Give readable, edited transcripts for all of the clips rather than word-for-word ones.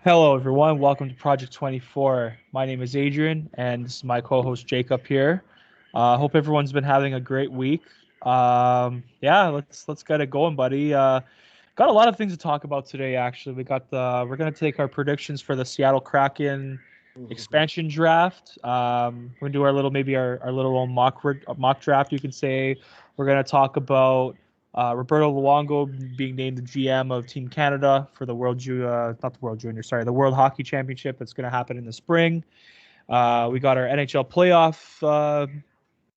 Hello, everyone. Welcome to Project 24. My name is Adrian, and this is my co-host Jacob here. Hope everyone's been having a great week. Yeah, let's get it going, buddy. Got a lot of things to talk about today. Actually, we're gonna take our predictions for the Seattle Kraken expansion draft. We're gonna do our little mock draft, you can say. We're gonna talk about Roberto Luongo being named the GM of Team Canada for not the World Junior, sorry, the World Hockey Championship that's going to happen in the spring. We got our NHL playoff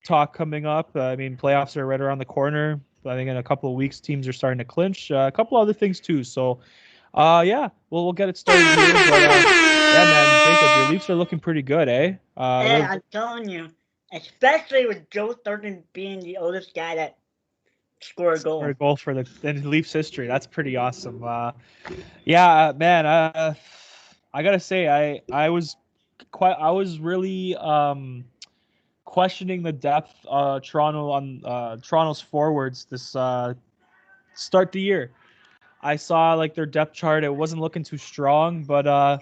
talk coming up. I mean, playoffs are right around the corner. I think in a couple of weeks, teams are starting to clinch. A couple other things too. So, yeah, we'll get it started here. But yeah, man, Jacob, your Leafs are looking pretty good, eh? Hey, I'm telling you, especially with Joe Thornton being the oldest guy that scored a Scored a goal. goal for the in Leafs history. That's pretty awesome. Yeah, man. I gotta say, I was really questioning the depth Toronto's forwards this start the year. I saw like their depth chart; it wasn't looking too strong, but Yeah,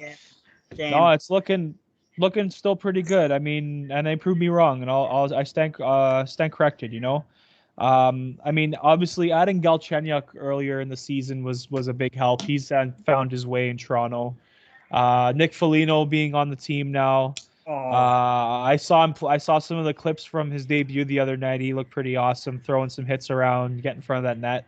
no, same. it's looking still pretty good. I mean, and they proved me wrong, and I stand corrected. I mean, obviously adding Galchenyuk earlier in the season was a big help. He's found his way in Toronto. Nick Foligno being on the team now. Oh, I saw some of the clips from his debut the other night. He looked pretty awesome, throwing some hits around, getting in front of that net.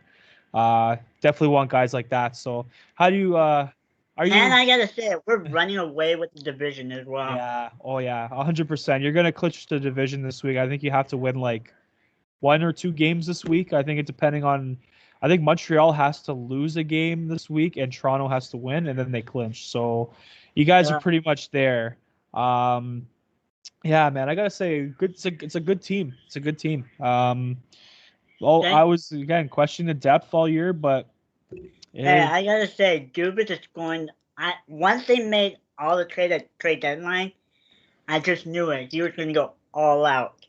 Definitely want guys like that. So, how do you? Are and you? I gotta say, we're running away with the division as well. Yeah. Oh yeah. 100%. You're gonna clinch the division this week. I think you have to win like one or two games this week. I think it depending on. I think Montreal has to lose a game this week, and Toronto has to win, and then they clinch. So, you guys are Yeah, pretty much there. Um, yeah, man, I gotta say, good. It's a good team. It's a good team. Well, I thank. was again questioning the depth all year, but Hey, it, I gotta say, Dubas is going. Once they made all the trade deadline, I just knew it. He was gonna go all out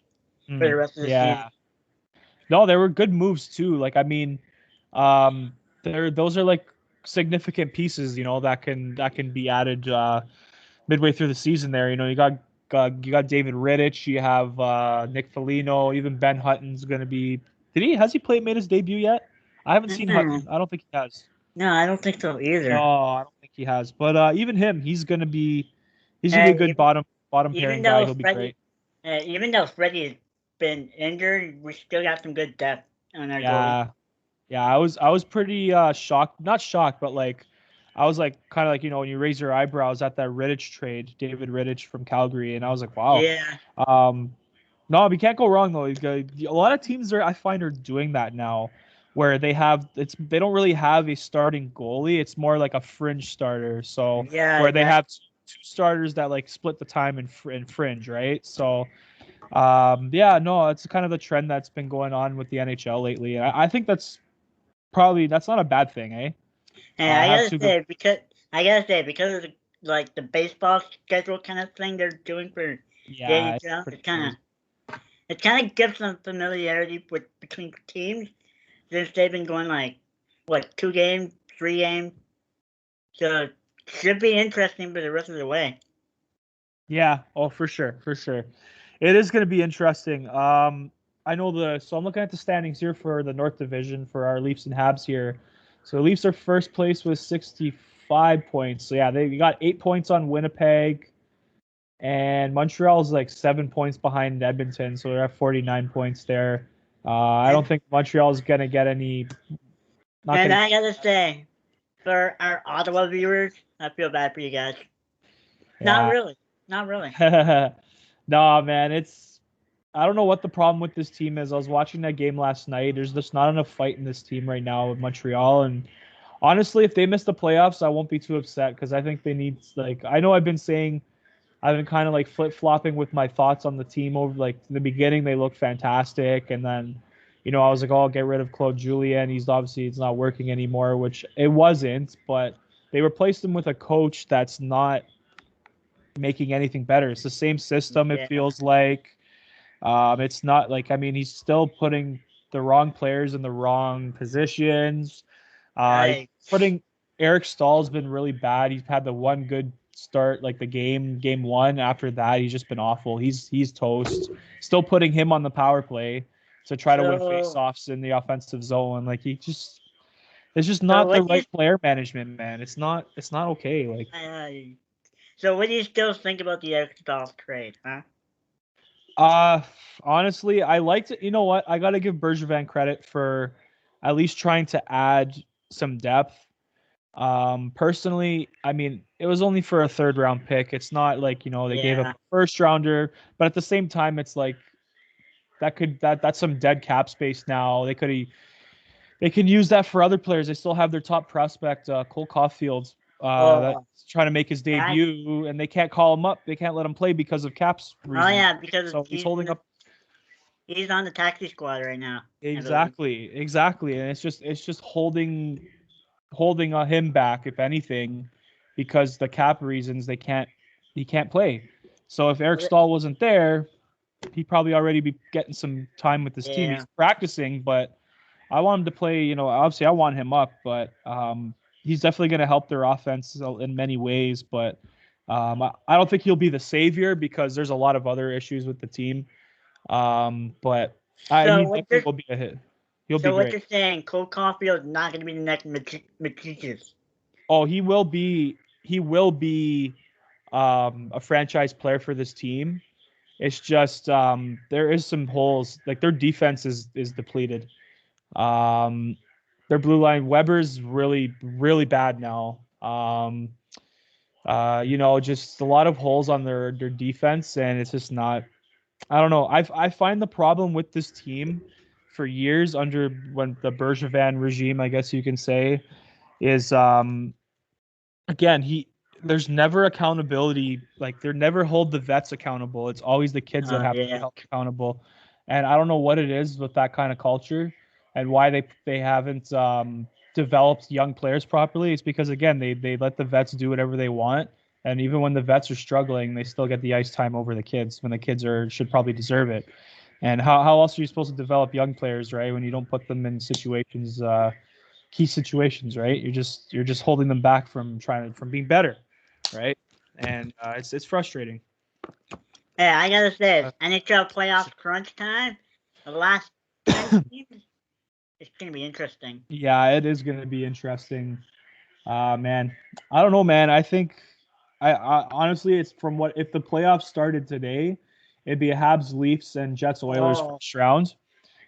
for the rest of the season. yeah, no, there were good moves too. Like, I mean, those are like significant pieces, that can be added midway through the season. There, you got David Rittich, you have Nick Foligno, even Ben Hutton's going to be. Has he made his debut yet? I haven't seen Mm-mm. Hutton. I don't think he has. No, I don't think so No, either. I don't think he has. But even him, he's gonna be a And good bottom even pairing guy. though He'll be great. Freddie's been injured, we still got some good depth on our goalie. Yeah, yeah. I was pretty shocked, not shocked, but like I was like kind of like when you raise your eyebrows at that Rittich trade, David Rittich from Calgary, and I was like, wow. Yeah, Um, no, we can't go wrong though. A lot of teams I find are doing that now, where they don't really have a starting goalie. It's more like a fringe starter. So yeah, where they exactly. have two starters that like split the time in fringe, right? So yeah, no, it's kind of the trend that's been going on with the NHL lately. And I think that's not a bad thing, eh? And I Have gotta two good. say because of the baseball schedule kind of thing they're doing for the Yeah, it's NHL, pretty crazy. it kind of gives them familiarity with between teams since they've been going like what 2 games, 3 games, so it should be interesting for the rest of the way. Yeah, oh for sure, for sure. It is going to be interesting. I know so I'm looking at the standings here for the North Division for our Leafs and Habs here. So Leafs are first place with 65 points. So yeah, they got 8 points on Winnipeg, and Montreal's like 7 points behind Edmonton, so they're at 49 points there. I don't And think Montreal's gonna get any. Not and gonna. I gotta say for our Ottawa viewers, I feel bad for you guys. Not Yeah. really, not really. Nah, man, I don't know what the problem with this team is. I was watching that game last night. There's just not enough fight in this team right now with Montreal. And honestly, if they miss the playoffs, I won't be too upset because I think they need like I know I've been kind of like flip flopping with my thoughts on the team over like in the beginning they looked fantastic, and then I was like, oh, I'll get rid of Claude Julien. It's not working anymore, which it wasn't, but they replaced him with a coach that's not making anything better. It's the same system. It Yeah, feels like. It's not like, I mean, he's still putting the wrong players in the wrong positions. I Putting Eric Stahl's been really bad. He's had the one good start, like the game one. After that, he's just been awful. He's toast. Still putting him on the power play to try to win faceoffs in the offensive zone. Like it's just not the right player management, man. It's not okay. Like, so what do you still think about the Eric Stahl trade, huh? Honestly, I liked it. You know what? I got to give Bergevin credit for at least trying to add some depth. Personally, I mean, it was only for a 3rd round pick. It's not like, they gave up a 1st rounder, but at the same time, it's like that's some dead cap space now. They can use that for other players. They still have their top prospect, Cole Caulfield, that's trying to make his debut, and they can't call him up. They can't let him play because of caps reasons. Oh yeah, because so he's holding up. He's on the taxi squad right now. Exactly, and it's just holding him back, if anything, because the cap reasons he can't play. So if Eric Stahl wasn't there, he'd probably already be getting some time with his team. He's practicing, but I want him to play. Obviously I want him up, but he's definitely going to help their offense in many ways. But I don't think he'll be the savior because there's a lot of other issues with the team. But he definitely will be a hit. He'll be great. So what you're saying, Cole Caulfield is not going to be the next Matisse? Oh, he will be. He will be a franchise player for this team. It's just there is some holes. Like their defense is depleted. Their blue line, Weber's really, really bad now. Just a lot of holes on their defense, and it's just not. I don't know. I find the problem with this team for years under when the Bergevin regime, I guess you can say, is again there's never accountability. Like they never hold the vets accountable. It's always the kids that have to be held accountable. And I don't know what it is with that kind of culture and why they haven't developed young players properly. It's because again they let the vets do whatever they want. And even when the vets are struggling, they still get the ice time over the kids when the kids should probably deserve it. And how else are you supposed to develop young players, right? When you don't put them in situations, key situations, right? You're just holding them back from being better, right? And it's frustrating. Yeah, I gotta say, NHL playoff crunch time. The last 10 teams, it's gonna be interesting. Yeah, it is gonna be interesting. Man, I don't know, man. I think I honestly, it's from what if the playoffs started today, it'd be a Habs, Leafs, and Jets, Oilers first round.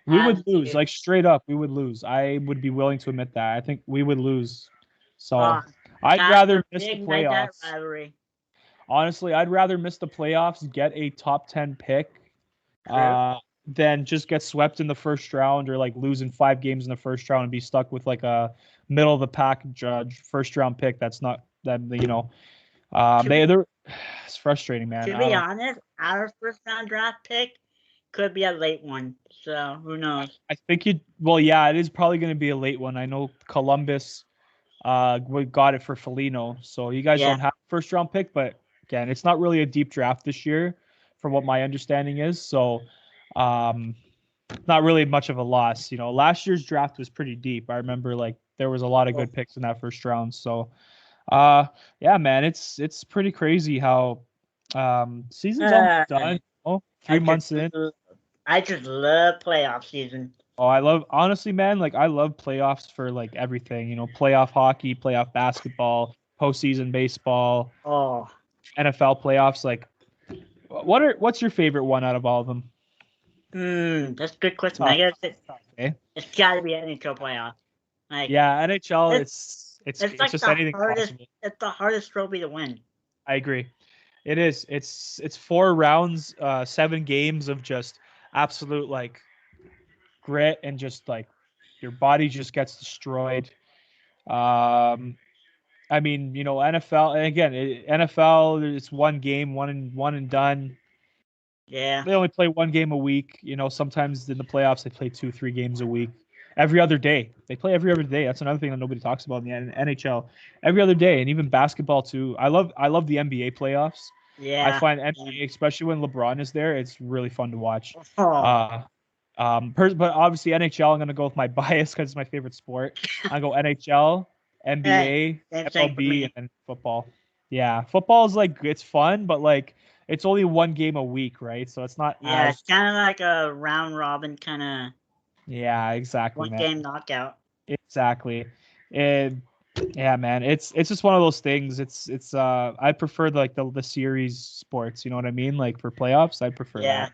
We would lose, like straight up. We would lose. I would be willing to admit that. I think we would lose. So I'd rather miss the playoffs. Honestly, I'd rather miss the playoffs, get a top 10 pick, than just get swept in the first round or like losing 5 games in the first round and be stuck with like a middle of the pack first round pick. That's not that it's frustrating, man. To be honest, our first round draft pick could be a late one. So who knows? I think it is probably going to be a late one. I know Columbus got it for Foligno, so you guys don't have a first round pick, but again, it's not really a deep draft this year from what my understanding is. So not really much of a loss. Last year's draft was pretty deep. I remember like there was a lot of good picks in that first round. So yeah, man, it's pretty crazy how season's almost done. 3 months in. I just love playoff season. Oh, I love playoffs for like everything, playoff hockey, playoff basketball, postseason baseball, NFL playoffs. Like, what's your favorite one out of all of them? That's a good question. I guess it's got to be NHL playoffs. Like, yeah, NHL. It's like just anything possible. It's the hardest trophy to win. I agree. It is. It's 4 rounds, 7 games of just absolute like grit and just like your body just gets destroyed. I mean, NFL, and again, NFL, it's 1 game, one and done. Yeah. They only play 1 game a week. Sometimes in the playoffs they play 2-3 games a week. Every other day. They play every other day. That's another thing that nobody talks about in the NHL. Every other day, and even basketball too. I love the NBA playoffs. Yeah. I find NBA, especially when LeBron is there, it's really fun to watch. Oh. But obviously NHL, I'm gonna go with my bias because it's my favorite sport. I go NHL. Hey, NBA, same thing for MLB, and me. then football. Yeah, football is like it's fun, but like it's only one game a week, right? So it's not Yeah, as it's kind of like a round robin kind of yeah, exactly, one man. game knockout. Exactly. And yeah, man, it's just one of those things. It's I prefer the series sports, you know what I mean? Like for playoffs, I prefer Yeah.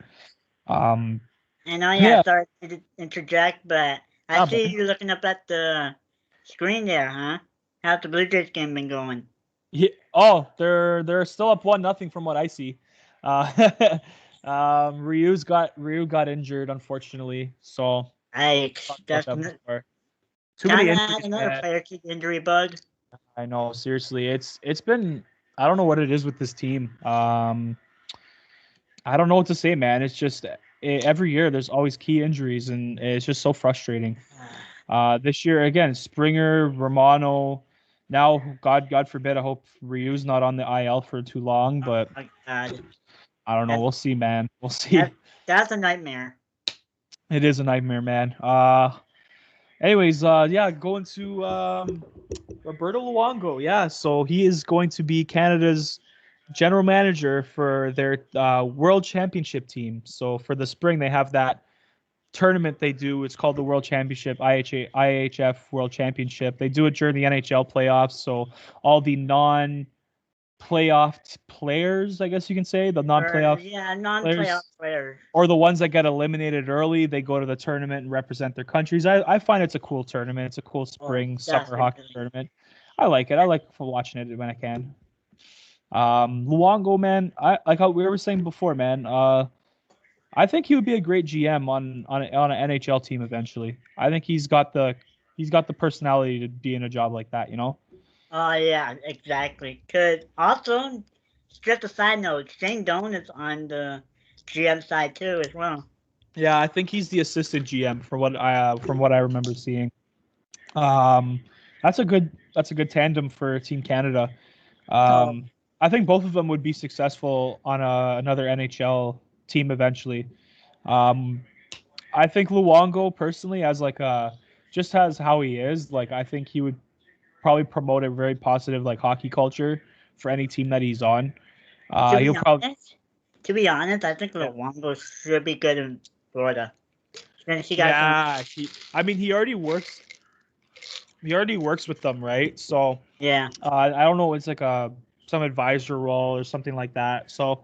that. Um I know, yeah, yeah, sorry to interject, but I nah, see buddy. you looking up at the screen there, huh? How's the Blue Jays game been going? Yeah, oh, they're still up 1-0 from what I see. Uh Ryu got injured unfortunately. So I talked about that's that before. Too many kind of injuries, another man. player kick injury bug. I know, seriously. It's been I don't know what it is with this team. I don't know what to say, man. It's just every year there's always key injuries, and it's just so frustrating. This year again, Springer, Romano. Now, God forbid, I hope Ryu's not on the IL for too long, Oh but my god, I don't know. that We'll see, man. We'll that see. that's a nightmare. It is a nightmare, man. Anyways, yeah, going to Roberto Luongo. Yeah, so he is going to be Canada's general manager for their World Championship team. So for the spring, they have that tournament they do. It's called the World Championship, IHF World Championship. They do it during the NHL playoffs. So all the non-playoff players, I guess you can say, the Or non-playoff yeah, non-playoff players, players. or the ones that get eliminated early, they go to the tournament and represent their countries. I find it's a cool tournament. It's a cool Oh, spring summer hockey definitely. tournament. I like it. I like watching it when I can. Luongo, man, I like how we were saying before, man. I think he would be a great GM on an NHL team eventually. I think he's got the personality to be in a job like that, you know? Oh yeah, exactly. Cause also, just a side note, Shane Doan is on the GM side too as well. Yeah, I think he's the assistant GM from what I remember seeing. That's a good tandem for Team Canada. Oh, Um, I think both of them would be successful on another NHL team eventually. Um, I think Luongo personally, as like just as how he is, like I think he would probably promote a very positive like hockey culture for any team that he's on. to He'll be probably honest, to be honest, I think yeah, Luongo should be good in Florida. Since he got some, yeah. I mean, he already works. He already works with them, right? So yeah, I don't know. It's like a some advisor role or something like that. So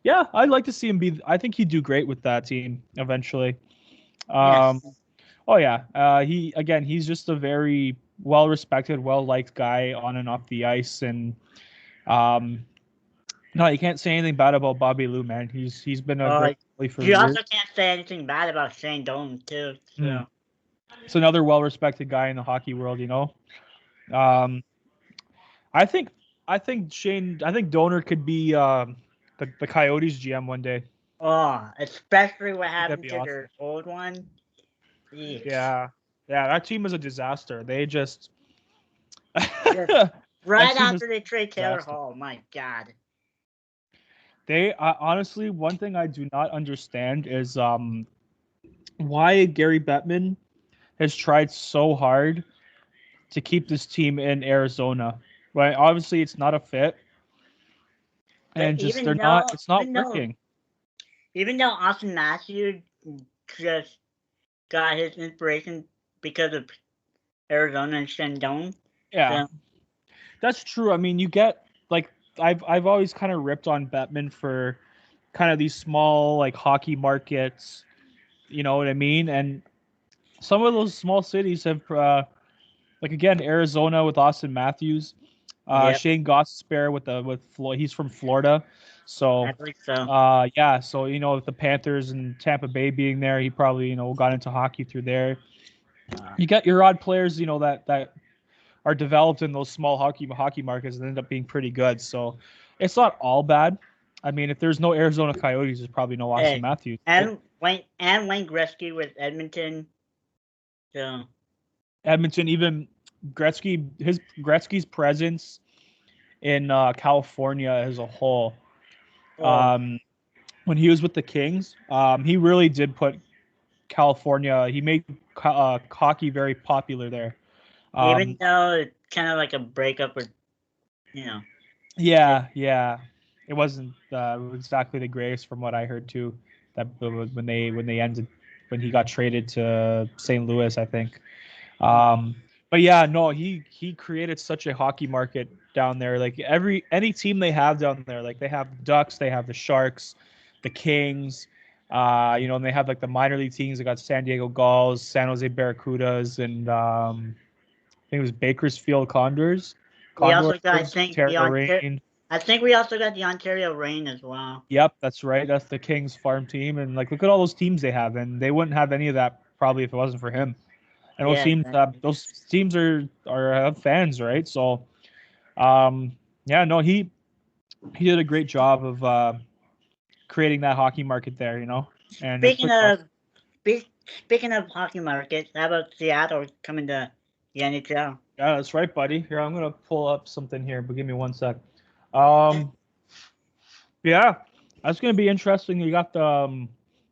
yeah, I'd like to see him be. I think he'd do great with that team eventually. Um, yes. oh yeah, he's just a very well respected, well liked guy on and off the ice, and um, no, you can't say anything bad about Bobby Lou, man. He's been a great Uh, goalie for you years. also can't say anything bad about Shane Doan too. Mm. So It's another well respected guy in the hockey world, you know. Um, I think I think Donor could be the Coyotes GM one day. oh, especially what I think that'd happened be to awesome. their old one. Yeesh. Yeah, yeah, that team is a disaster. They just Just that right team is after a they trade Taylor disaster. Hall, my God. They honestly, one thing I do not understand is why Gary Bettman has tried so hard to keep this team in Arizona. Right? Obviously, it's not a fit, But and just they're not. It's not working. even though Austin Matthews just got his inspiration because of Arizona and Shandong, Yeah, so that's true. I mean, you get like I've always kind of ripped on Bettman for kind of these small like hockey markets. You know what I mean? And some of those small cities have like again Arizona with Austin Matthews, yep, Shane Gostisbehere he's from Florida, so I believe so. yeah, so you know with the Panthers and Tampa Bay being there, he probably got into hockey through there. Uh, You got your odd players, that are developed in those small hockey markets and end up being pretty good. So it's not all bad. I mean, if there's no Arizona Coyotes, there's probably no Austin hey, Matthews, right? and Wayne Gretzky with Edmonton, so Edmonton, even Gretzky's presence in California as a whole. oh, Um, when he was with the Kings, he really did put California. He made hockey very popular there. even Um, though kind of like a breakup with, you know. Yeah. It wasn't exactly the greatest from what I heard too. That when he got traded to St. Louis, I think. But yeah, no, he created such a hockey market down there. Like any team they have down there, like they have the Ducks, they have the Sharks, the Kings, and they have like the minor league teams. They got San Diego Gulls, San Jose Barracudas, and I think it was Bakersfield Condors. We also got, Ontario Reign. I think we also got the Ontario Reign as well. Yep, that's right. That's the Kings farm team, and like look at all those teams they have, and they wouldn't have any of that probably if it wasn't for him. And those teams are have fans, right? So, yeah, no, he did a great job of creating that hockey market there, And speaking of hockey markets, how about Seattle coming to the NHL? Yeah, that's right, buddy. Here, I'm gonna pull up something here, but give me 1 sec. Yeah, that's gonna be interesting. You got the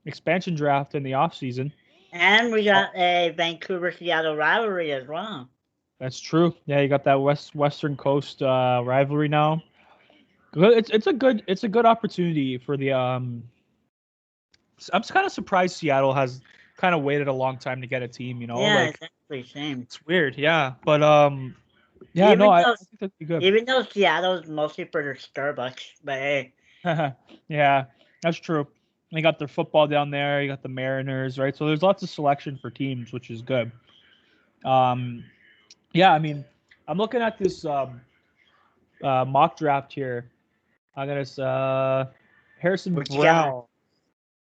expansion draft in the off season. And we got a Vancouver-Seattle rivalry as well. That's true. Yeah, you got that Western Coast rivalry now. It's a good opportunity for the. I'm kind of surprised Seattle has kind of waited a long time to get a team. Yeah, exactly. Same. It's weird. Yeah, but yeah, I think that'd be good. Even though Seattle's mostly for their Starbucks, but hey. Yeah, that's true. They got their football down there. You got the Mariners, right? So there's lots of selection for teams, which is good. Yeah, I mean, I'm looking at this mock draft here. I got this Harrison Brown.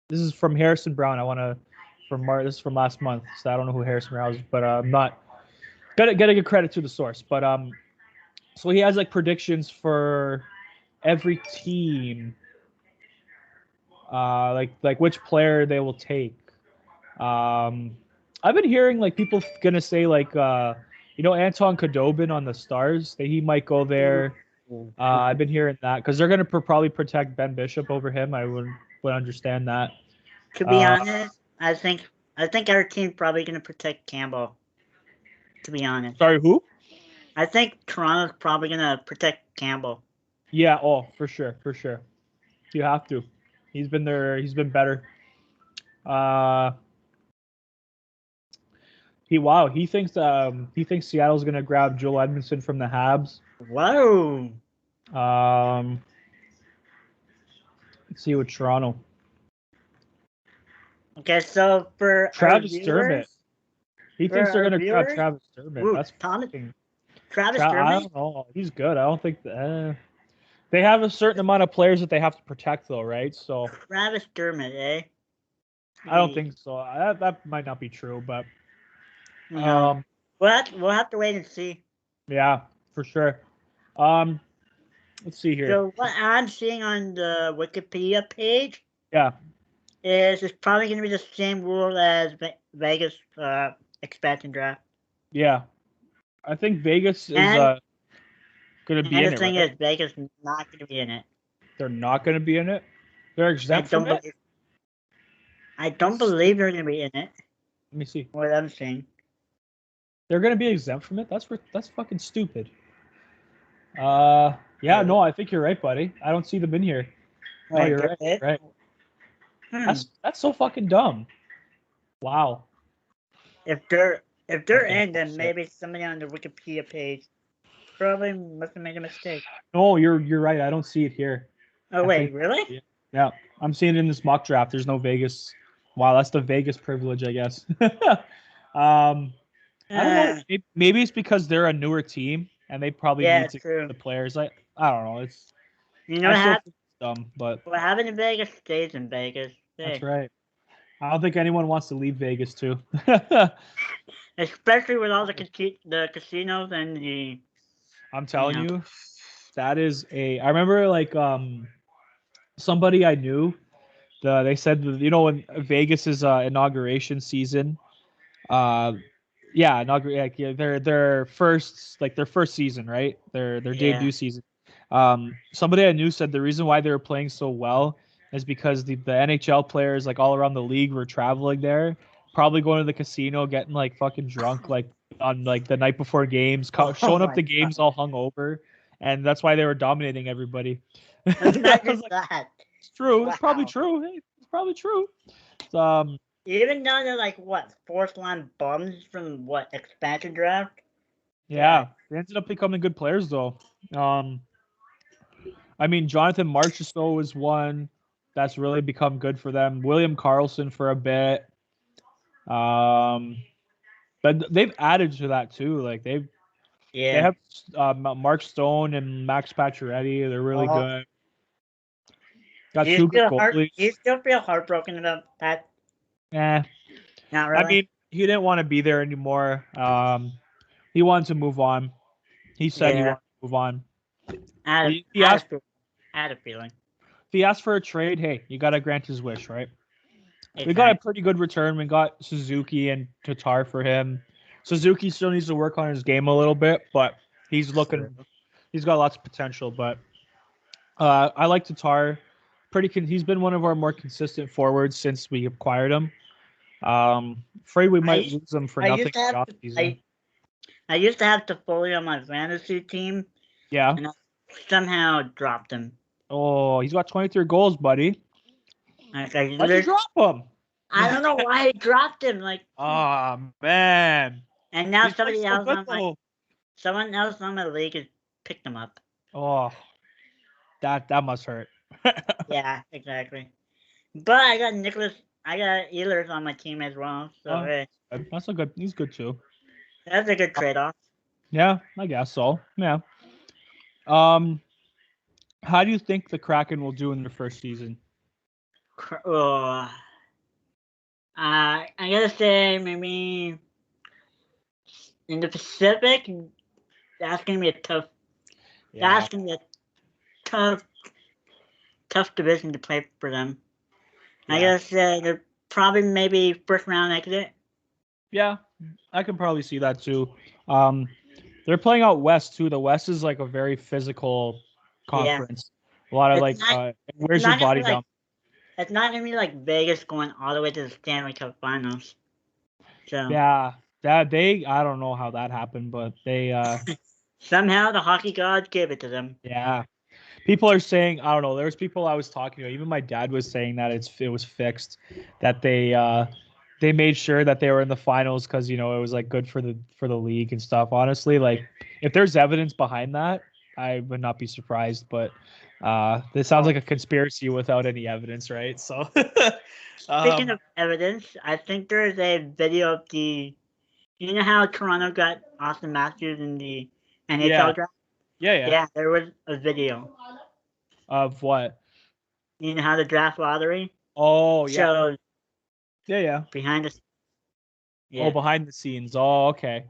This is from Harrison Brown. This is from last month, so I don't know who Harrison Brown is, but I'm not gotta give credit to the source. But so he has like predictions for every team. Like which player they will take. I've been hearing like people gonna say like Anton Khudobin on the Stars that he might go there. I've been hearing that because they're gonna probably protect Ben Bishop over him. I would understand that. To be honest, I think our team's probably gonna protect Campbell. To be honest. Sorry, who? I think Toronto's probably gonna protect Campbell. Yeah. Oh, for sure. You have to. He's been there. He's been better. He thinks Seattle's gonna grab Joel Edmondson from the Habs. Whoa. Let's see with Toronto. Okay, so for Travis Dermott, he thinks they're gonna grab Travis Dermott. That's Travis Dermott. I don't know. He's good. I don't think they have a certain amount of players that they have to protect, though, right? So Travis Dermott, eh? I don't think so. That might not be true, but we'll have to wait and see. Yeah, for sure. Let's see here. So what I'm seeing on the Wikipedia page, is it's probably going to be the same rule as Vegas expansion draft. Yeah, I think Vegas is going to be in it. And the thing is, Vegas is not going to be in it. They're not going to be in it? They're exempt from it? I don't believe they're going to be in it. Let me see. What I'm saying. They're going to be exempt from it? That's fucking stupid. Yeah, no, I think you're right, buddy. I don't see them in here. No, you're right. That's so fucking dumb. Wow. If they're in, then maybe somebody on the Wikipedia page probably must have made a mistake. No, you're right. I don't see it here. Oh, wait, really? Yeah, I'm seeing it in this mock draft. There's no Vegas. Wow, that's the Vegas privilege, I guess. I don't know. Maybe it's because they're a newer team and they probably need to get the players. I don't know. It's dumb, but what happened in Vegas stays in Vegas. That's right. I don't think anyone wants to leave Vegas too. Especially with all the casinos and the. I'm telling you, that is I remember like somebody I knew. They said when Vegas's inauguration season. Their first season, right? Their debut season. Somebody I knew said the reason why they were playing so well is because the NHL players like all around the league were traveling there, probably going to the casino, getting like fucking drunk like on like the night before games, showing up to games all hungover, and that's why they were dominating everybody. Imagine that. It's true. Wow. It's probably true. Hey, it's probably true. Even though they're like what fourth line bums from what expansion draft. Yeah, they ended up becoming good players though. I mean, Jonathan Marchessault was one that's really become good for them. William Karlsson for a bit. But they've added to that too. Like they have Mark Stone and Max Pacioretty. They're really good. Got two good goalies. Do you still feel heartbroken about that? Yeah, not really. I mean, he didn't want to be there anymore. He wanted to move on. He said he wanted to move on. I had a feeling. If he asked for a trade, hey, you got to grant his wish, right? Exactly. We got a pretty good return. We got Suzuki and Tatar for him. Suzuki still needs to work on his game a little bit, but he's got lots of potential. But I like Tatar. He's been one of our more consistent forwards since we acquired him. Afraid we might lose him for nothing. I used to have Toffoli on my fantasy team. Yeah. And I somehow dropped him. Oh, he's got 23 goals, buddy. Why'd you drop him? I don't know why I dropped him. Like, oh man. And now someone else on my league has picked him up. Oh, that must hurt. Yeah, exactly. But I got Ehlers on my team as well. So hey. That's a good. He's good too. That's a good trade-off. Yeah, I guess so. Yeah. How do you think the Kraken will do in their first season? I gotta say maybe in the Pacific, that's gonna be a tough. Yeah. That's gonna be a tough division to play for them. Yeah. I guess they're probably maybe first round exit. Yeah, I can probably see that too. They're playing out west too. The West is like a very physical conference. Yeah. A lot of where's your body down? It's not gonna be like Vegas going all the way to the Stanley Cup Finals. So yeah, I don't know how that happened, but they somehow the hockey gods gave it to them. Yeah, people are saying, I don't know. There's people I was talking to. Even my dad was saying that it was fixed, that they made sure that they were in the finals because it was like good for the league and stuff. Honestly, like if there's evidence behind that, I would not be surprised. But this sounds like a conspiracy without any evidence, right? So speaking of evidence, I think there is a video of you know how Toronto got Austin Matthews in the NHL draft? Yeah, there was a video. Of what? You know how the draft lottery? Oh, yeah. Shows behind the Yeah. Oh, behind the scenes. Oh, okay.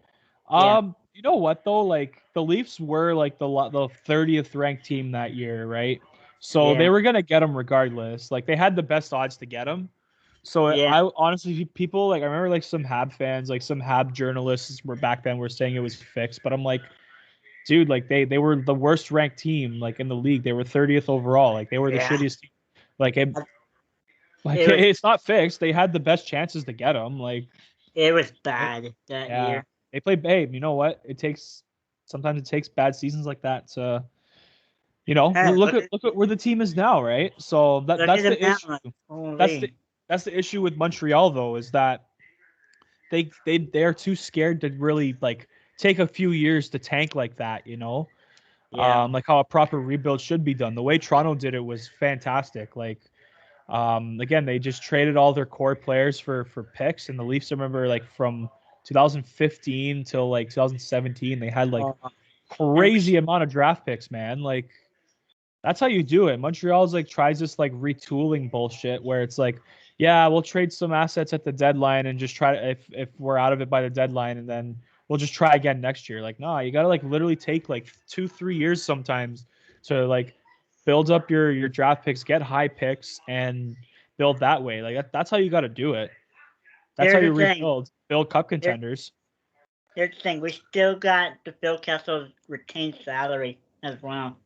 You know what though? Like the Leafs were like the 30th ranked team that year, right? So they were gonna get them regardless. Like they had the best odds to get them. So I honestly, people like I remember like some Hab fans, like some Hab journalists were back then were saying it was fixed, but I'm like, dude, like they were the worst ranked team like in the league. They were 30th overall. Like they were the shittiest team. Like it's not fixed. They had the best chances to get them. Like it was bad that year. They played babe. You know what? Sometimes it takes bad seasons like that to, look at where the team is now, right? So that's the issue. That's the issue with Montreal though, is that they're too scared to really like take a few years to tank like that, like how a proper rebuild should be done. The way Toronto did it was fantastic. Like, again, they just traded all their core players for picks, and the Leafs, I remember, like from 2015 till like 2017, they had like crazy amount of draft picks, man. Like that's how you do it. Montreal's like tries this like retooling bullshit where it's like, yeah, we'll trade some assets at the deadline and just try to, if we're out of it by the deadline, and then we'll just try again next year. Like, nah, you gotta like literally take like 2-3 years sometimes to like build up your draft picks, get high picks, and build that way. Like that's how you got to do it. That's how you build cup contenders. Here's the thing: we still got the Phil Kessel's retained salary as well.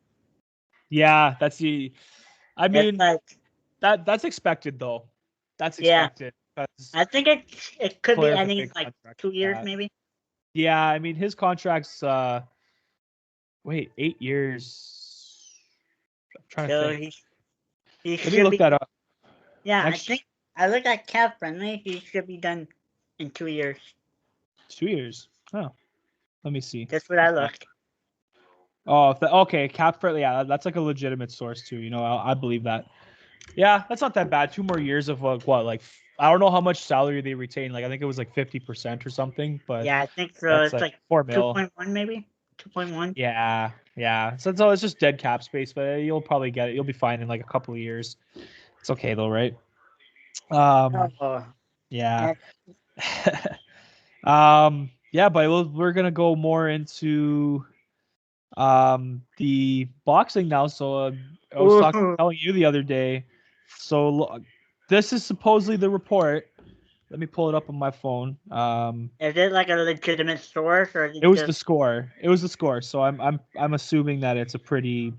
Yeah, that's the. I mean, that's expected though. That's expected. I think it could be ending in like 2 years, maybe. Yeah, I mean his contract's 8 years. I'm trying to So think. he Let me should look be. that up. Yeah, I Next think I looked at cap friendly. He should be done in 2 years. 2 years. Oh, let me see. That's what I looked. Oh, okay, cap friendly. Yeah, that's like a legitimate source too. I believe that. Yeah, that's not that bad. 2 more years of like I don't know how much salary they retain. Like I think it was like 50% or something. But Yeah, I think so. that's It's like like 4 mil. 2.1 maybe. 2.1. Yeah, yeah. So it's just dead cap space, but you'll probably get it. You'll be fine in like a couple of years. It's okay though, right? Oh, Yeah. and Yeah, but we're gonna go more into the boxing now. So I was ooh, telling you the other day. So this is supposedly the report. Let me pull it up on my phone. is it like a legitimate source or is It it was the just? score. It was the score. So I'm assuming that it's a pretty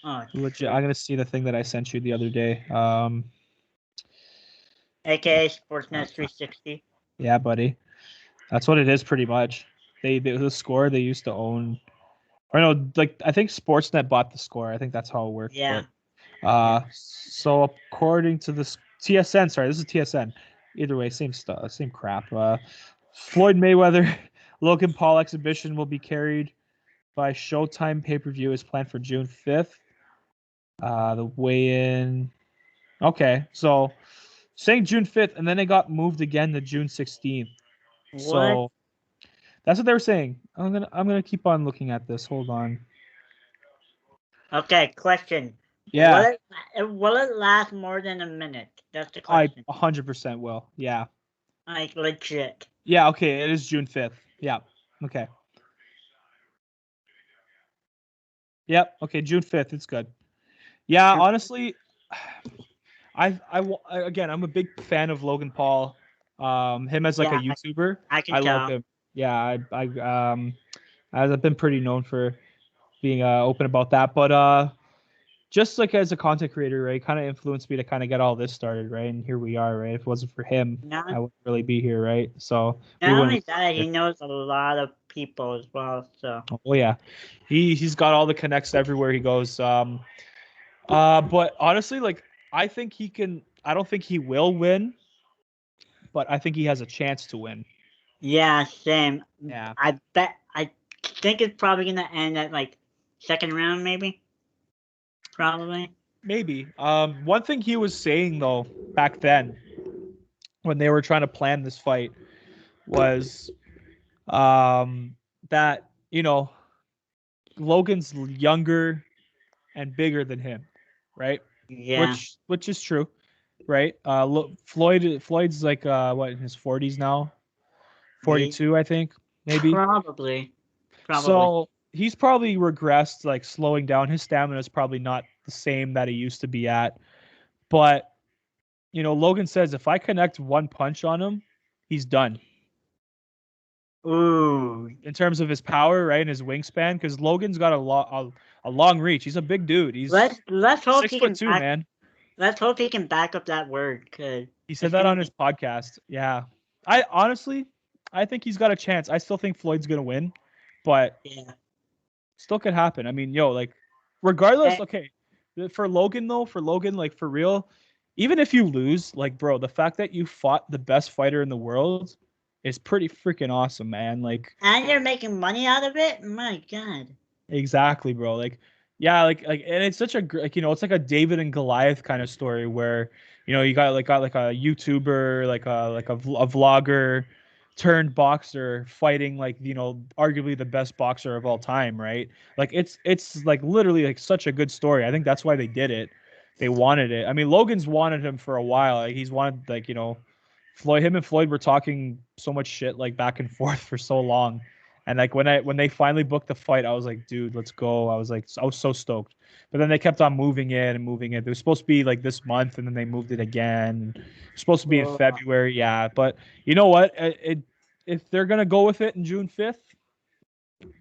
Oh, legit. shoot. I'm gonna see the thing that I sent you the other day. AKA Sportsnet 360. Yeah, buddy. That's what it is pretty much. They the score they used to own. Or no, like I think Sportsnet bought the score. I think that's how it worked. Yeah, But yeah. so according to this TSN, sorry, this is TSN. Either way, same stuff, same crap. Floyd Mayweather Logan Paul exhibition will be carried by Showtime pay-per-view is planned for June 5th. The weigh-in. Okay, so saying June 5th, and then it got moved again to June 16th. What? So that's what they were saying. I'm gonna keep on looking at this. Hold on. Okay, question. Yeah, Will it last more than a minute? That's the I question. 100% will. Yeah. Like legit. Yeah, okay, it is June 5th. Yeah. Okay. Yep. Okay, June 5th. It's good. Yeah, honestly, again, I'm a big fan of Logan Paul. Him as like a Yeah, YouTuber, I can I love tell. him. Yeah, I've been pretty known for being open about that, but just like as a content creator, right, kind of influenced me to kind of get all this started, right? And here we are, right? If it wasn't for him, I Not wouldn't really be here, right? So we not wouldn't. only that, he knows a lot of people as well. So Oh yeah, he's got all the connects everywhere he goes. But honestly, like I think he can. I don't think he will win, but I think he has a chance to win. yeah, same. Yeah, I think it's probably gonna end at like second round, maybe. Probably. maybe. One thing he was saying though back then when they were trying to plan this fight was that Logan's younger and bigger than him, right? Yeah. Which is true, right? Floyd's like what in his 40s now, Ye- 42, I think, maybe. Probably. Probably. So he's probably regressed, like slowing down. His stamina is probably not the same that he used to be at. But Logan says if I connect one punch on him, he's done Ooh. in terms of his power, right, and his wingspan. Because Logan's got a long reach. He's a big dude. He's Let's hope six he foot can two, man. let's hope he can back up that word, cause He said it's that gonna on his be podcast. Yeah, I honestly, I think he's got a chance. I still think Floyd's gonna win, but yeah. still could happen. I mean, like, regardless, And, okay, for Logan though, like for real, even if you lose, like, bro, the fact that you fought the best fighter in the world is pretty freaking awesome, man. Like, and you're making money out of it? My God. exactly, bro. Like, yeah, like, and it's such a like, it's like a David and Goliath kind of story where you got like a YouTuber, like a vlogger turned boxer fighting like arguably the best boxer of all time, right? Like it's like literally like such a good story. I think that's why they did it. They wanted it. I mean, Logan's wanted him for a while. Like he's wanted like him and Floyd were talking so much shit like back and forth for so long. And like when they finally booked the fight, I was like, dude, let's go. I was so stoked. But then they kept on moving it and moving it. It was supposed to be like this month, and then they moved it again. It was supposed to be in Oh, February, yeah. But you know what? If they're gonna go with it in June 5th,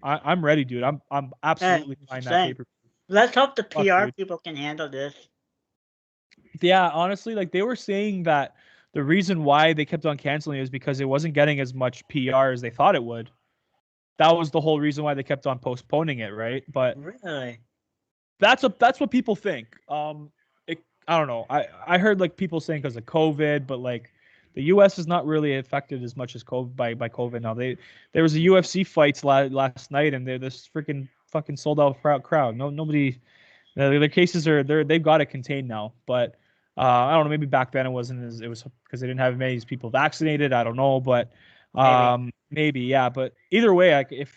I'm ready, dude. I'm absolutely buying that same. paper. Let's hope the Fuck, PR dude. people can handle this. Yeah, honestly, like they were saying that the reason why they kept on canceling it is because it wasn't getting as much PR as they thought it would. that was the whole reason why they kept on postponing it, right? But Really? that's what people think. I don't know. I heard like people saying because of COVID, but like the U.S. is not really affected as much as COVID by COVID now. There was a UFC fights last night, and they're this freaking fucking sold out crowd. Nobody. Their cases they've got it contained now, but I don't know. Maybe back then it wasn't as it was because they didn't have many people vaccinated. I don't know, but maybe yeah. But either way, like if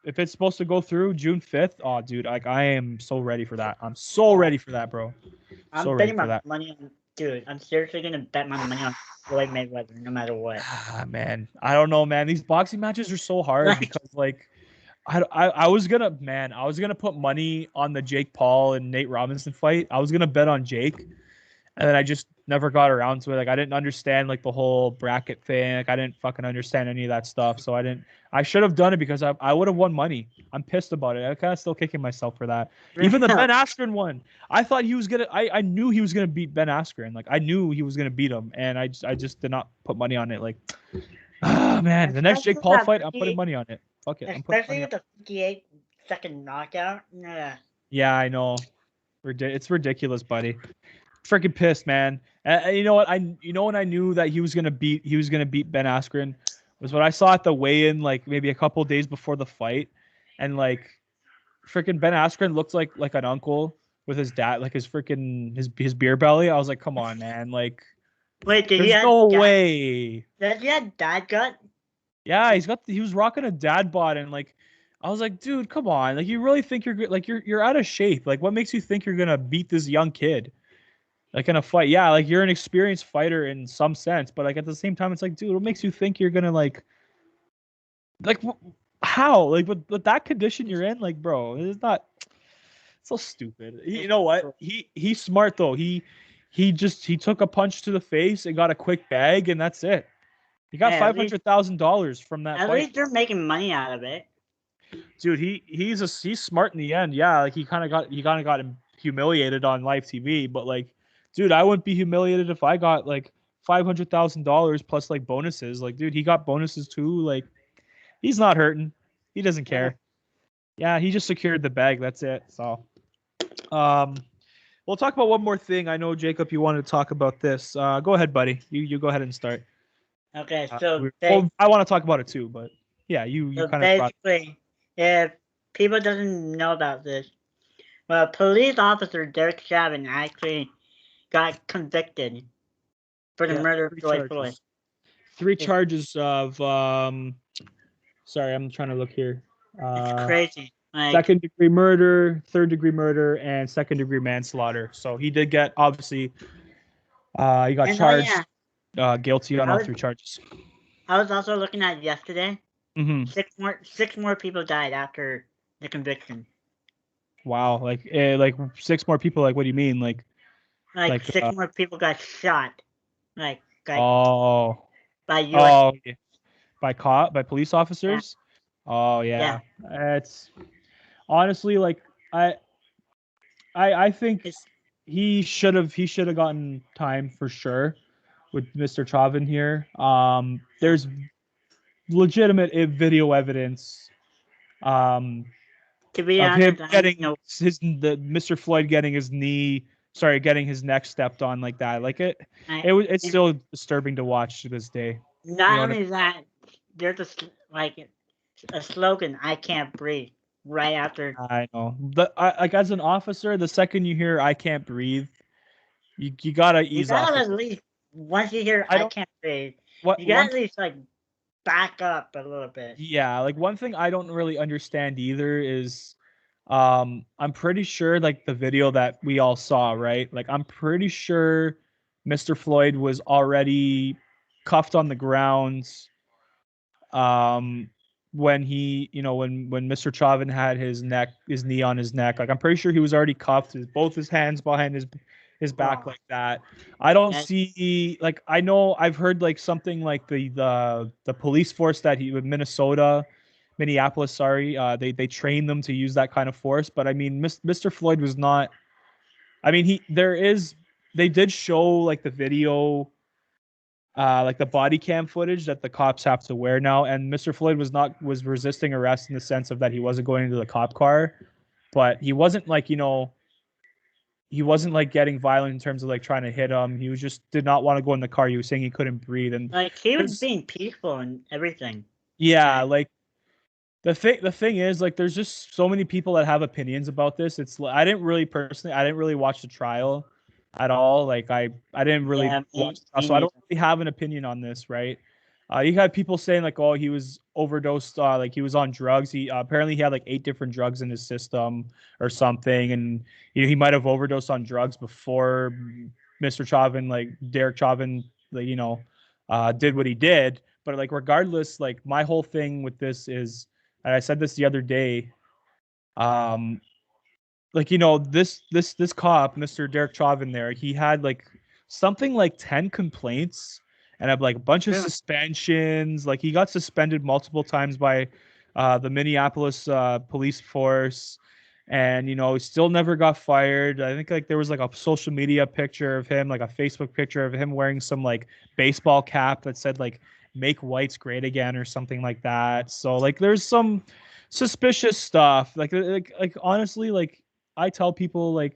it's supposed to go through June 5th, oh dude, like I am so ready for that. I'm so ready for that, bro. I'm betting my money on, dude. I'm seriously gonna bet my money on Floyd Mayweather, no matter what. Ah, man, I don't know, man. These boxing matches are so hard Like, because like I was gonna put money on the Jake Paul and Nate Robinson fight. I was gonna bet on Jake, and then I just never got around to it. Like I didn't understand like the whole bracket thing. Like I didn't fucking understand any of that stuff. So I didn't. I should have done it because I would have won money. I'm pissed about it. I'm kind of still kicking myself for that. Even the Ben Askren one, I thought he was gonna. I knew he was gonna beat Ben Askren. Like I knew he was gonna beat him, and I just did not put money on it. Like, ah man, the next Jake Paul fight, I'm putting money on it. Fuck it. I'm putting especially with the 58-second knockout. Nah. Yeah, I know. It's ridiculous, buddy. Freaking pissed, man. And you know what? when I knew that he was gonna beat Ben Askren was when I saw at the weigh-in, like maybe a couple days before the fight, and like freaking Ben Askren looked like an uncle with his dad, like his freaking his beer belly. I was like, come on, man. Like, Wait, did he there's have no way. Does he have dad gut? Yeah, he was rocking a dad bod, and like I was like, dude, come on. Like you really think you're good? Like you're out of shape. Like what makes you think you're gonna beat this young kid? Like in a fight, yeah, like you're an experienced fighter in some sense, but like at the same time, it's like, dude, what makes you think you're gonna like how? Like with that condition you're in, like, bro, it's not it's so stupid. You know what? He's smart though. He took a punch to the face and got a quick bag, and that's it. He got $500,000 from that At fight. least they're making money out of it. Dude, he's smart in the end. Yeah, like he kind of got humiliated on live TV, but like, dude, I wouldn't be humiliated if I got like $500,000 plus like bonuses. Like, dude, he got bonuses too. Like, he's not hurting. He doesn't care. Yeah, he just secured the bag. That's it. So, we'll talk about one more thing. I know Jacob, you wanted to talk about this. Go ahead, buddy. You go ahead and start. Okay, so I want to talk about it too, but yeah, you so kind of basically, if people doesn't know about this, well, police officer Derek Chauvin actually got convicted for the murder of George Floyd. 3 charges of sorry, I'm trying to look here. It's crazy. Like, 2nd-degree murder, 3rd-degree murder, and 2nd-degree manslaughter. So he did get obviously he got charged guilty on all 3 charges. I was also looking at yesterday. Mm-hmm. 6 more people died after the conviction. Wow, like 6 more people. Like, what do you mean? Like 6 more people got shot. Like by by police officers. Yeah. Oh yeah. It's honestly like I think he should have gotten time for sure with Mr. Chauvin here. There's legitimate video evidence to be of honest, him getting Mr. Floyd getting his neck stepped on like that. Like it's still disturbing to watch to this day. Not only that, there's a slogan, "I can't breathe," right after. I know. Like as an officer, the second you hear "I can't breathe," you gotta ease off. At least once you hear "I can't breathe," you gotta at least like back up a little bit. Yeah, like one thing I don't really understand either is I'm pretty sure like the video that we all saw, right? Like I'm pretty sure Mr. Floyd was already cuffed on the ground when he, when Mr. Chauvin had his knee on his neck. Like I'm pretty sure he was already cuffed, both his hands behind his back like that. I don't see, like, I know I've heard like something like the police force that Minneapolis, they train them to use that kind of force. But I mean, Mr. Floyd was not, I mean, they did show like the video like the body cam footage that the cops have to wear now. And Mr. Floyd was resisting arrest in the sense of that he wasn't going into the cop car, but he wasn't like, he wasn't like getting violent in terms of like trying to hit him. He was just did not want to go in the car. He was saying he couldn't breathe. And Like he was being peaceful and everything. yeah, like the thing is, like, there's just so many people that have opinions about this. I didn't really watch the trial at all. Like I didn't really watch the trial, so I don't really have an opinion on this, right? You had people saying like, oh, he was overdosed, like he was on drugs. He apparently he had like 8 different drugs in his system or something, and he might have overdosed on drugs before Mr. Chauvin, like Derek Chauvin, like did what he did. But like regardless, like my whole thing with this is, and I said this the other day, like this cop, Mr. Derek Chauvin, there, he had like something like 10 complaints and have like a bunch of suspensions. Like he got suspended multiple times by the Minneapolis police force, and he still never got fired. I think like there was like a social media picture of him, like a Facebook picture of him wearing some like baseball cap that said like "Make whites great again" or something like that. So like there's some suspicious stuff. Like honestly, like I tell people, like,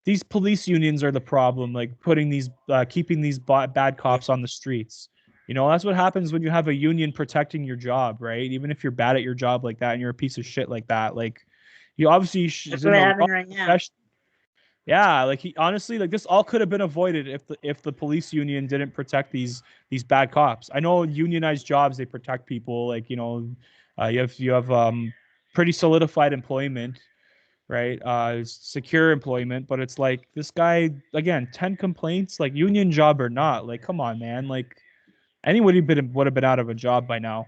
these police unions are the problem, like putting these keeping these bad cops on the streets. That's what happens when you have a union protecting your job, right? Even if you're bad at your job like that and you're a piece of shit like that, like you obviously That's what happened right now. Yeah, like he honestly, like this all could have been avoided if the police union didn't protect these bad cops. I know unionized jobs, they protect people, like you have pretty solidified employment, right? Secure employment, but it's like this guy again, 10 complaints, like union job or not, like come on, man, like anybody would have been out of a job by now.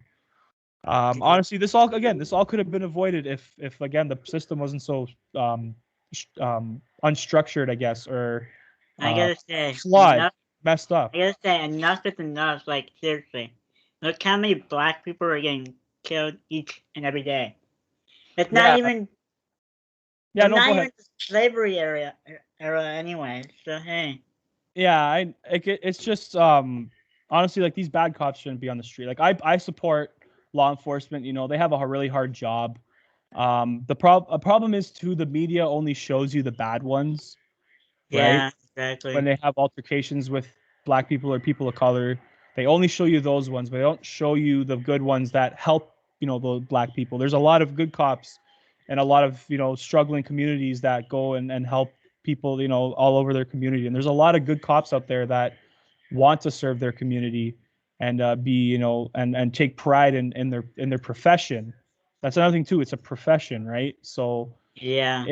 Honestly, this all could have been avoided if again the system wasn't so unstructured, I guess, or I gotta say, flawed, messed up. I gotta say, enough is enough. Like seriously, look how many black people are getting killed each and every day. It's not even. Yeah, not even the slavery era anyway. So hey. Yeah, it's just honestly, like, these bad cops shouldn't be on the street. Like I support law enforcement. They have a really hard job. A problem is too, the media only shows you the bad ones, right? Yeah, exactly. When they have altercations with black people or people of color, they only show you those ones, but they don't show you the good ones that help the black people. There's a lot of good cops and a lot of struggling communities that go and help people all over their community. And there's a lot of good cops out there that want to serve their community and be and take pride in their profession. That's another thing too. It's a profession, right? So yeah,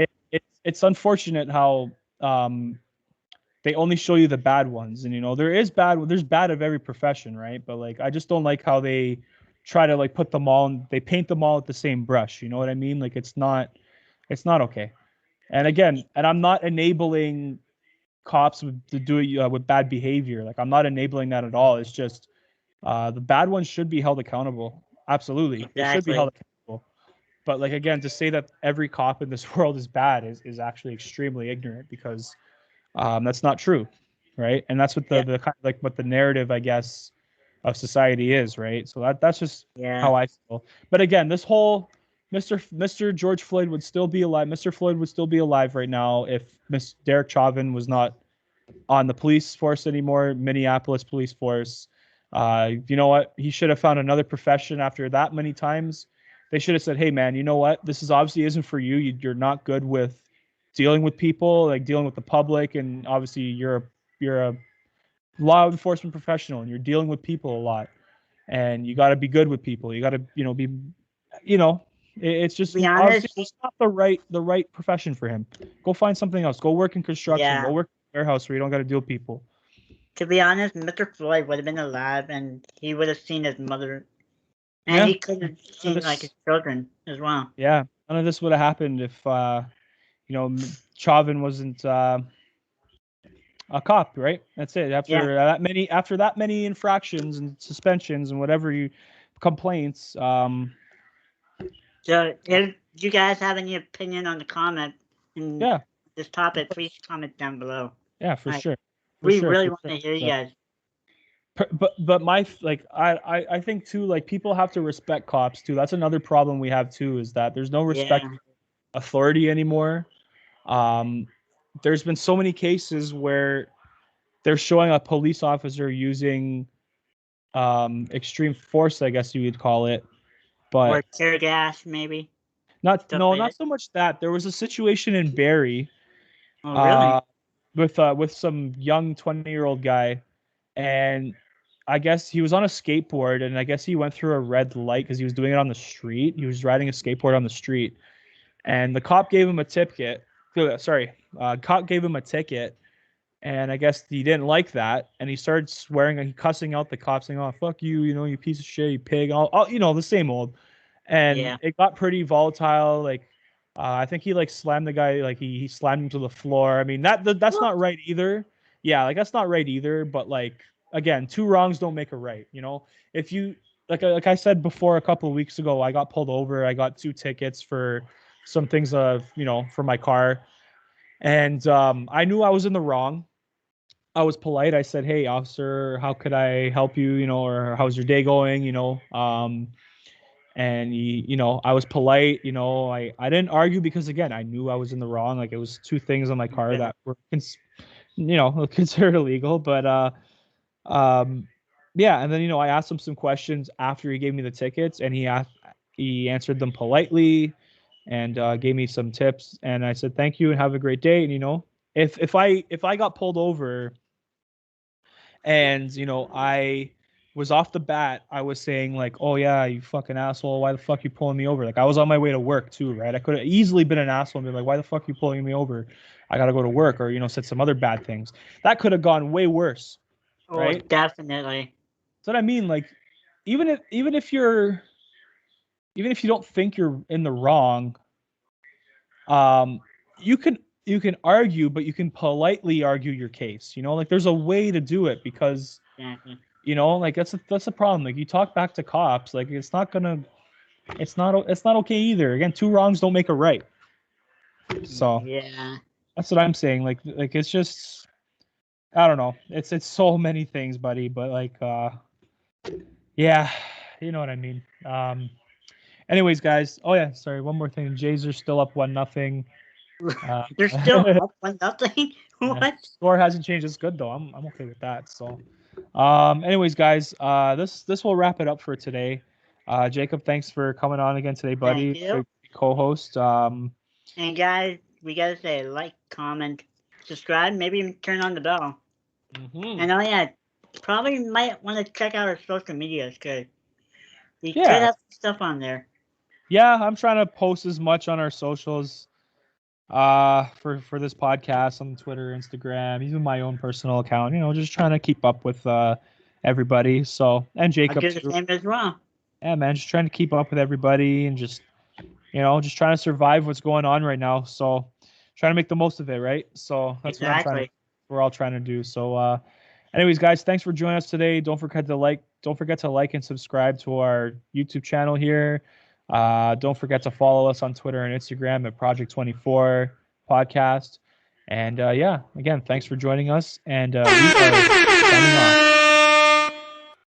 it's unfortunate how they only show you the bad ones. And there's bad of every profession, right? But like I just don't like how they try to like put them all and they paint them all with the same brush. You know what I mean? Like it's not okay. And again, and I'm not enabling cops to do it with bad behavior. Like I'm not enabling that at all. It's just the bad ones should be held accountable. Absolutely. Exactly. They should be held accountable. But like again, to say that every cop in this world is bad is actually extremely ignorant, because that's not true, right? And that's what the kind of like what the narrative, I guess, of society is, right? So that's just how I feel. But again, this whole Mr. George Floyd would still be alive. Mr. Floyd would still be alive right now if Miss Derek Chauvin was not on the police force anymore, Minneapolis police force. You know what? He should have found another profession after that many times. They should have said, "Hey, man, you know what? This is obviously isn't for you. You're not good with dealing with people, like dealing with the public, and obviously you're a law enforcement professional and you're dealing with people a lot, and you got to be good with people. You got to be it's just obviously it's not the right profession for him. Go find something else. Go work in construction. Go work in a warehouse where you don't got to deal with people." To be honest, Mr. Floyd would have been alive and he would have seen his mother, and he could have seen like his children as well. Yeah, none of this would have happened if Chauvin wasn't a cop, right? That's it. After that many infractions and suspensions and whatever complaints. So if you guys have any opinion on the comment in this topic, please comment down below. Yeah, for sure. We really want to hear you guys. But my like I think too, like, people have to respect cops too. That's another problem we have too, is that there's no respect Yeah. for authority anymore. Um, there's been so many cases where they're showing a police officer using extreme force, I guess you would call it, Or but tear gas, maybe. not Stuff no like not that. so much that. There was a situation in Barrie Oh, uh really? with some young 20-year-old guy, and I guess he was on a skateboard, and I guess he went through a red light because he was doing it on the street. He was riding a skateboard on the street, and the cop gave him a ticket. Sorry, cop gave him a ticket, and I guess he didn't like that, and he started swearing and cussing out the cop, saying, "Oh, fuck you, you piece of shit, you pig," all the same old. And Yeah. it got pretty volatile. Like, I think he like slammed the guy, like he slammed him to the floor. I mean, that's What? not right either. Yeah, like that's not right either. But like, again, two wrongs don't make a right. If you like I said before, a couple of weeks ago, I got pulled over. I got 2 tickets for some things for my car, and I knew I was in the wrong. I was polite. I said, "Hey, officer, how could I help you? Or how's your day going? And I was polite. I didn't argue because, again, I knew I was in the wrong. Like, it was 2 things on my car Yeah. that were considered illegal. But um, yeah. And then I asked him some questions after he gave me the tickets, and he answered them politely, and gave me some tips. And I said, "Thank you and have a great day." And if I got pulled over, and I was off the bat, I was saying, like, "Oh yeah, you fucking asshole, why the fuck you pulling me over?" Like, I was on my way to work too, right? I could have easily been an asshole and be like, "Why the fuck you pulling me over? I gotta go to work," or said some other bad things. That could have gone way worse, Oh, right? definitely. So what I mean, like, even if you don't think you're in the wrong, um you can argue, but you can politely argue your case. Like, there's a way to do it, because Exactly. like, that's a problem. Like, you talk back to cops, like, it's not okay either. Again, two wrongs don't make a right. So Yeah. that's what I'm saying. Like it's just, I don't know. It's so many things, buddy. But like, yeah, you know what I mean. Anyways, guys. Oh yeah, sorry. One more thing. Jays are still up 1-0. They're still up 1-0. Yeah. What? Score hasn't changed. It's good though. I'm okay with that. So, anyways, guys, this will wrap it up for today. Jacob, thanks for coming on again today, Thank buddy. you. Good co-host. And guys, we gotta say like, comment, subscribe, maybe even turn on the bell. Mhm. And oh yeah, probably might want to check out our social medias because we could Yeah, have stuff on there. yeah. I'm trying to post as much on our socials, for this podcast, on Twitter, Instagram, even my own personal account. Just trying to keep up with everybody. So, and I'll Jacob do the too. same as well. Yeah, man, just trying to keep up with everybody, and just trying to survive what's going on right now. So, trying to make the most of it, right? So that's what Exactly. we're all trying to do. So, anyways, guys, thanks for joining us today. Don't forget to like and subscribe to our YouTube channel here. Don't forget to follow us on Twitter and Instagram at Project 24 Podcast. And yeah, again, thanks for joining us. And we are signing off.